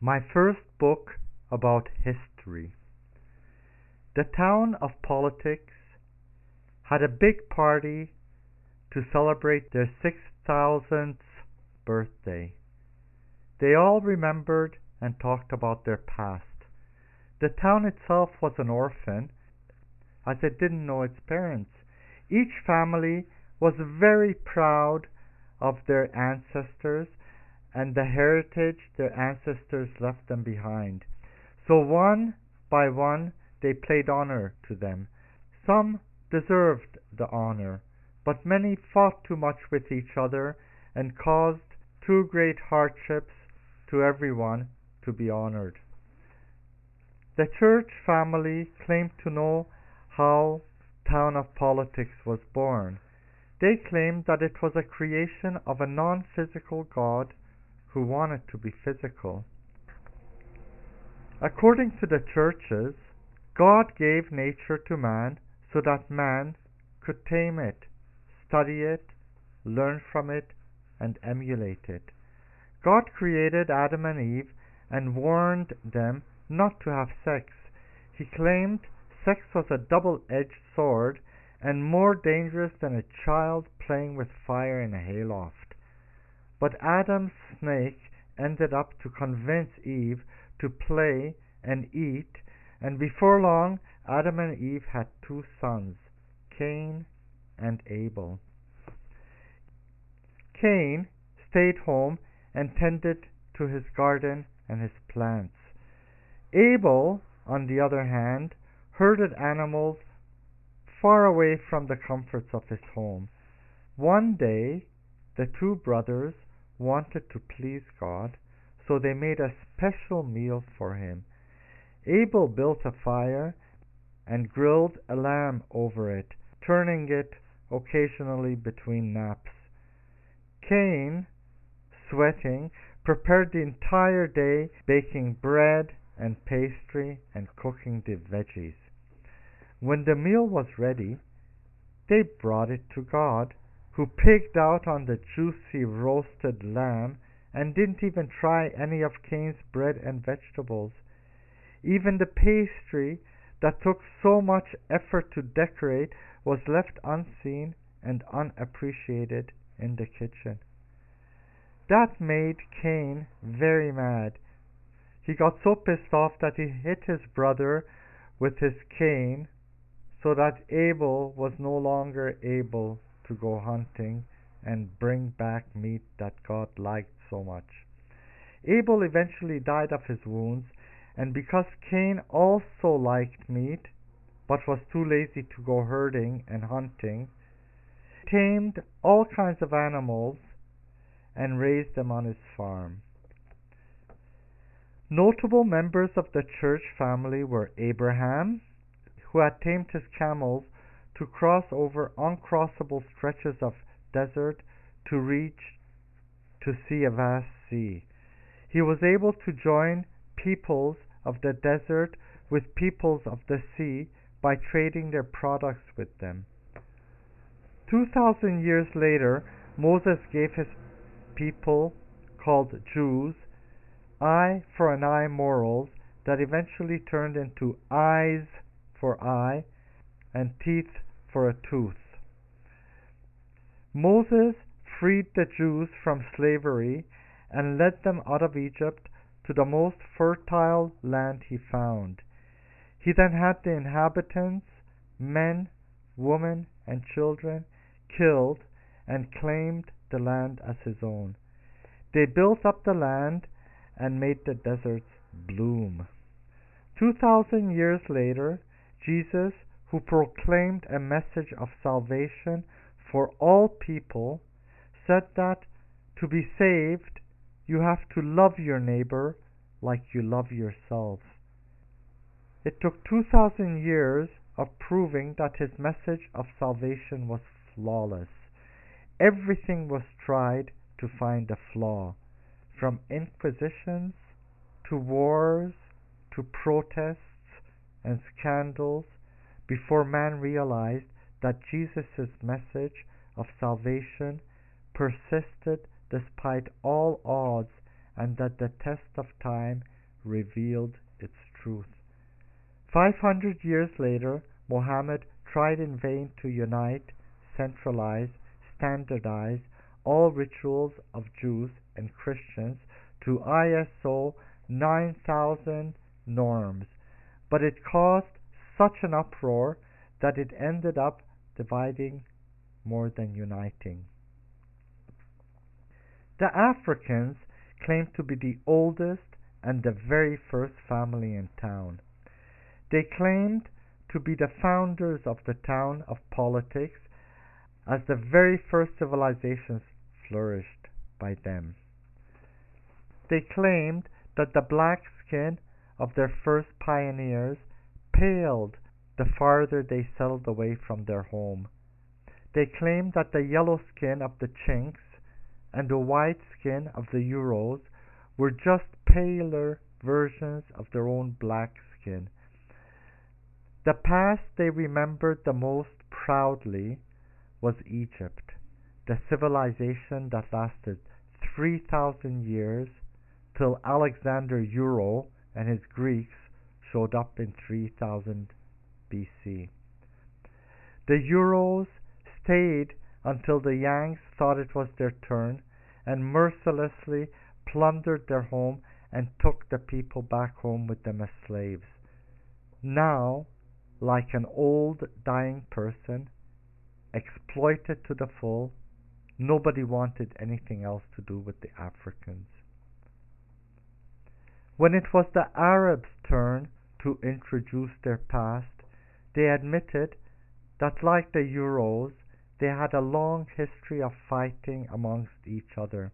My first book about history. The town of Politics had a big party to celebrate their 6,000th birthday. They all remembered and talked about their past. The town itself was an orphan, as it didn't know its parents. Each family was very proud of their ancestors and the heritage their ancestors left them behind. So one by one they paid honor to them. Some deserved the honor, but many fought too much with each other and caused too great hardships to everyone to be honored. The church family claimed to know how town of Politics was born. They claimed that it was a creation of a non-physical God who wanted to be physical. According to the churches, God gave nature to man so that man could tame it, study it, learn from it, and emulate it. God created Adam and Eve and warned them not to have sex. He claimed sex was a double-edged sword and more dangerous than a child playing with fire in a hayloft. But Adam's snake ended up to convince Eve to play and eat, and before long Adam and Eve had two sons, Cain and Abel. Cain stayed home and tended to his garden and his plants. Abel, on the other hand, herded animals far away from the comforts of his home. One day, the two brothers wanted to please God, so they made a special meal for him. Abel built a fire and grilled a lamb over it, turning it occasionally between naps. Cain, sweating, prepared the entire day, baking bread and pastry and cooking the veggies. When the meal was ready, they brought it to God, who pigged out on the juicy roasted lamb and didn't even try any of Cain's bread and vegetables. Even the pastry that took so much effort to decorate was left unseen and unappreciated in the kitchen. That made Cain very mad. He got so pissed off that he hit his brother with his cane so that Abel was no longer able to go hunting and bring back meat that God liked so much. Abel eventually died of his wounds, and because Cain also liked meat but was too lazy to go herding and hunting, he tamed all kinds of animals and raised them on his farm. Notable members of the church family were Abraham, who had tamed his camels to cross over uncrossable stretches of desert to reach to see a vast sea. He was able to join peoples of the desert with peoples of the sea by trading their products with them. 2,000 years later, Moses gave his people, called Jews, eye for an eye morals that eventually turned into eyes for eye and teeth for a tooth. Moses freed the Jews from slavery and led them out of Egypt to the most fertile land he found. He then had the inhabitants, men, women, and children, killed and claimed the land as his own. They built up the land and made the deserts bloom. 2,000 years later, Jesus, who proclaimed a message of salvation for all people, said that to be saved, you have to love your neighbor like you love yourself. It took 2,000 years of proving that his message of salvation was flawless. Everything was tried to find a flaw, from inquisitions to wars to protests and scandals, before man realized that Jesus' message of salvation persisted despite all odds and that the test of time revealed its truth. 500 years later, Mohammed tried in vain to unite, centralize, standardize all rituals of Jews and Christians to ISO 9000 norms, but it caused such an uproar that it ended up dividing more than uniting. The Africans claimed to be the oldest and the very first family in town. They claimed to be the founders of the town of politics, as the very first civilizations flourished by them. They claimed that the black skin of their first pioneers paled the farther they settled away from their home. They claimed that the yellow skin of the Chinks and the white skin of the Euros were just paler versions of their own black skin. The past they remembered the most proudly was Egypt, the civilization that lasted 3,000 years till Alexander Euro and his Greeks showed up in 3000 BC. The Euros stayed until the Yanks thought it was their turn and mercilessly plundered their home and took the people back home with them as slaves. Now, like an old dying person, exploited to the full, nobody wanted anything else to do with the Africans. When it was the Arabs' turn to introduce their past, they admitted that, like the Euros, they had a long history of fighting amongst each other.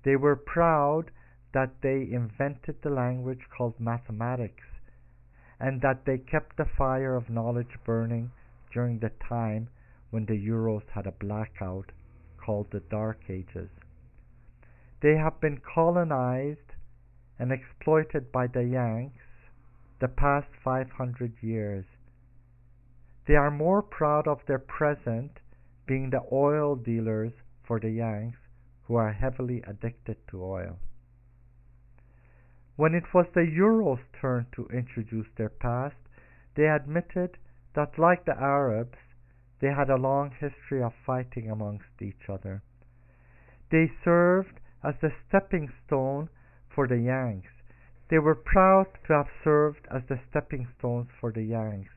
They were proud that they invented the language called mathematics, and that they kept the fire of knowledge burning during the time when the Euros had a blackout called the Dark Ages. They have been colonized and exploited by the Yanks the past 500 years. They are more proud of their present being the oil dealers for the Yanks, who are heavily addicted to oil. When it was the Euros' turn to introduce their past, they admitted that, like the Arabs, they had a long history of fighting amongst each other. They served as the stepping stone for the Yanks. They were proud to have served as the stepping stones for the Yanks.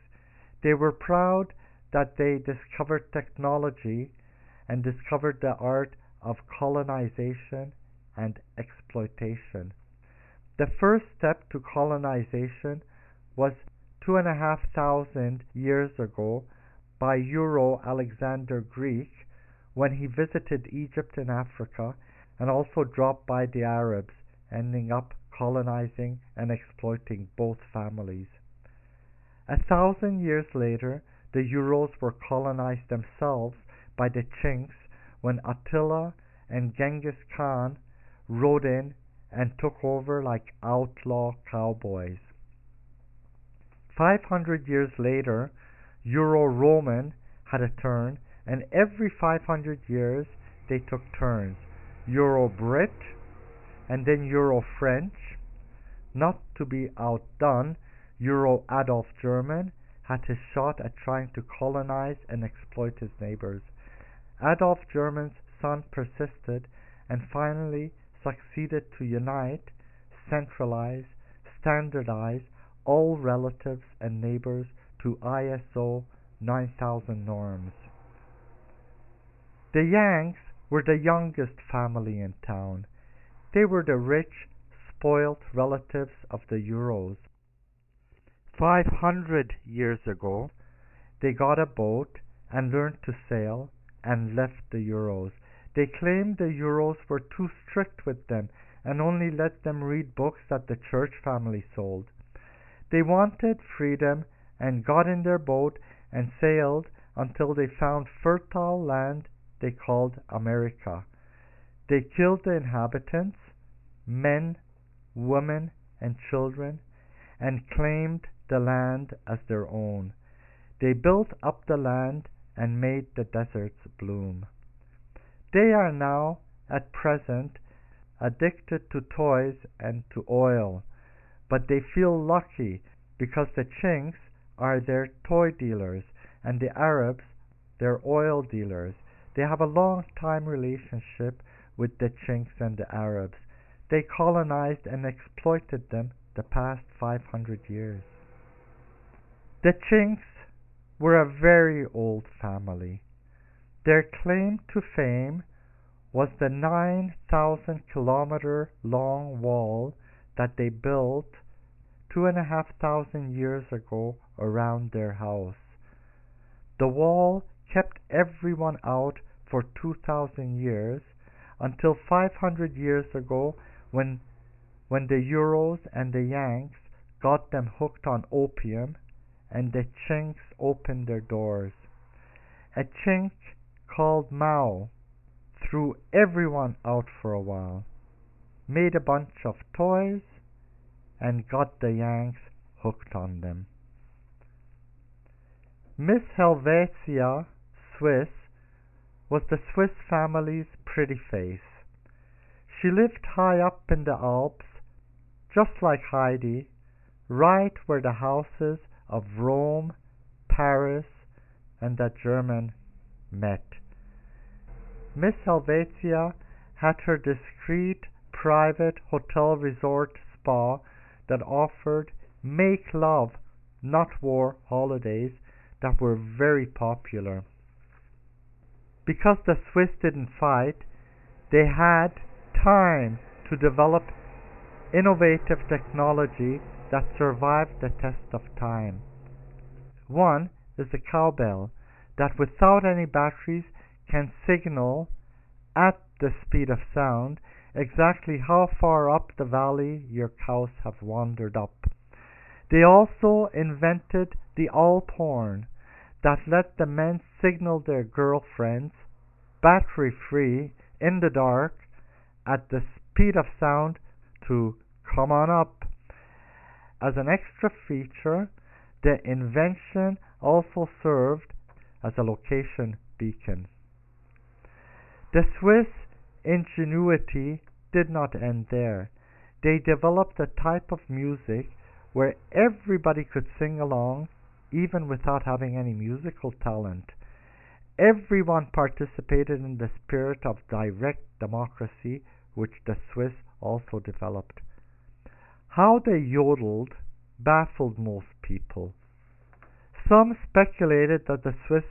They were proud that they discovered technology and discovered the art of colonization and exploitation. The first step to colonization was 2,500 years ago by Euro Alexander Greek, when he visited Egypt and Africa and also dropped by the Arabs, ending up colonizing and exploiting both families. 1,000 years later, the Euros were colonized themselves by the Chinks when Attila and Genghis Khan rode in and took over like outlaw cowboys. 500 years later, Euro-Roman had a turn, and every 500 years they took turns. Euro-Brit and then Euro-French. Not to be outdone, Euro-Adolf German had his shot at trying to colonize and exploit his neighbors. Adolf German's son persisted and finally succeeded to unite, centralize, standardize all relatives and neighbors to ISO 9000 norms. The Yanks were the youngest family in town. They were the rich, spoilt relatives of the Euros. 500 years ago, they got a boat and learned to sail and left the Euros. They claimed the Euros were too strict with them and only let them read books that the church family sold. They wanted freedom and got in their boat and sailed until they found fertile land they called America. They killed the inhabitants, men, women, and children, and claimed the land as their own. They built up the land and made the deserts bloom. They are now, at present, addicted to toys and to oil, but they feel lucky because the Chinks are their toy dealers and the Arabs their oil dealers. They have a long time relationship with the Chinks and the Arabs. They colonized and exploited them the past 500 years. The Chinks were a very old family. Their claim to fame was the 9,000-kilometer long wall that they built 2,500 years ago around their house. The wall kept everyone out for 2,000 years until 500 years ago when the Euros and the Yanks got them hooked on opium and the Chinks opened their doors. A Chink called Mao threw everyone out for a while, made a bunch of toys, and got the Yanks hooked on them. Miss Helvetia, Swiss, was the Swiss family's pretty face. She lived high up in the Alps, just like Heidi, right where the houses of Rome, Paris, and that German met. Miss Helvetia had her discreet private hotel resort spa that offered make love, not war holidays that were very popular. Because the Swiss didn't fight, they had time to develop innovative technology that survived the test of time. One is the cowbell that without any batteries can signal at the speed of sound exactly how far up the valley your cows have wandered up. They also invented the Alp horn that let the men signal their girlfriends, battery-free, in the dark, at the speed of sound to come on up. As an extra feature, the invention also served as a location beacon. The Swiss ingenuity did not end there. They developed a type of music where everybody could sing along even without having any musical talent. Everyone participated in the spirit of direct democracy, which the Swiss also developed. How they yodeled baffled most people. Some speculated that the Swiss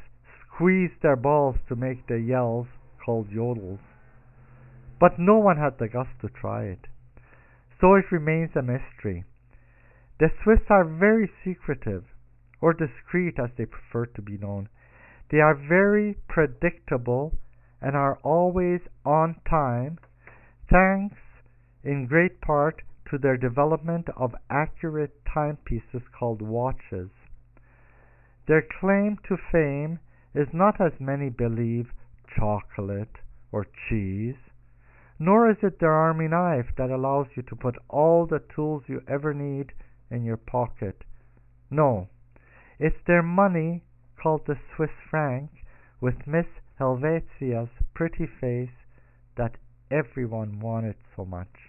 squeezed their balls to make the yells called yodels, but no one had the guts to try it. So it remains a mystery. The Swiss are very secretive, or discreet as they prefer to be known. They are very predictable and are always on time, thanks in great part to their development of accurate timepieces called watches. Their claim to fame is not, as many believe, chocolate or cheese, nor is it their army knife that allows you to put all the tools you ever need in your pocket. No, it's their money called the Swiss franc with Miss Helvetia's pretty face that everyone wanted so much.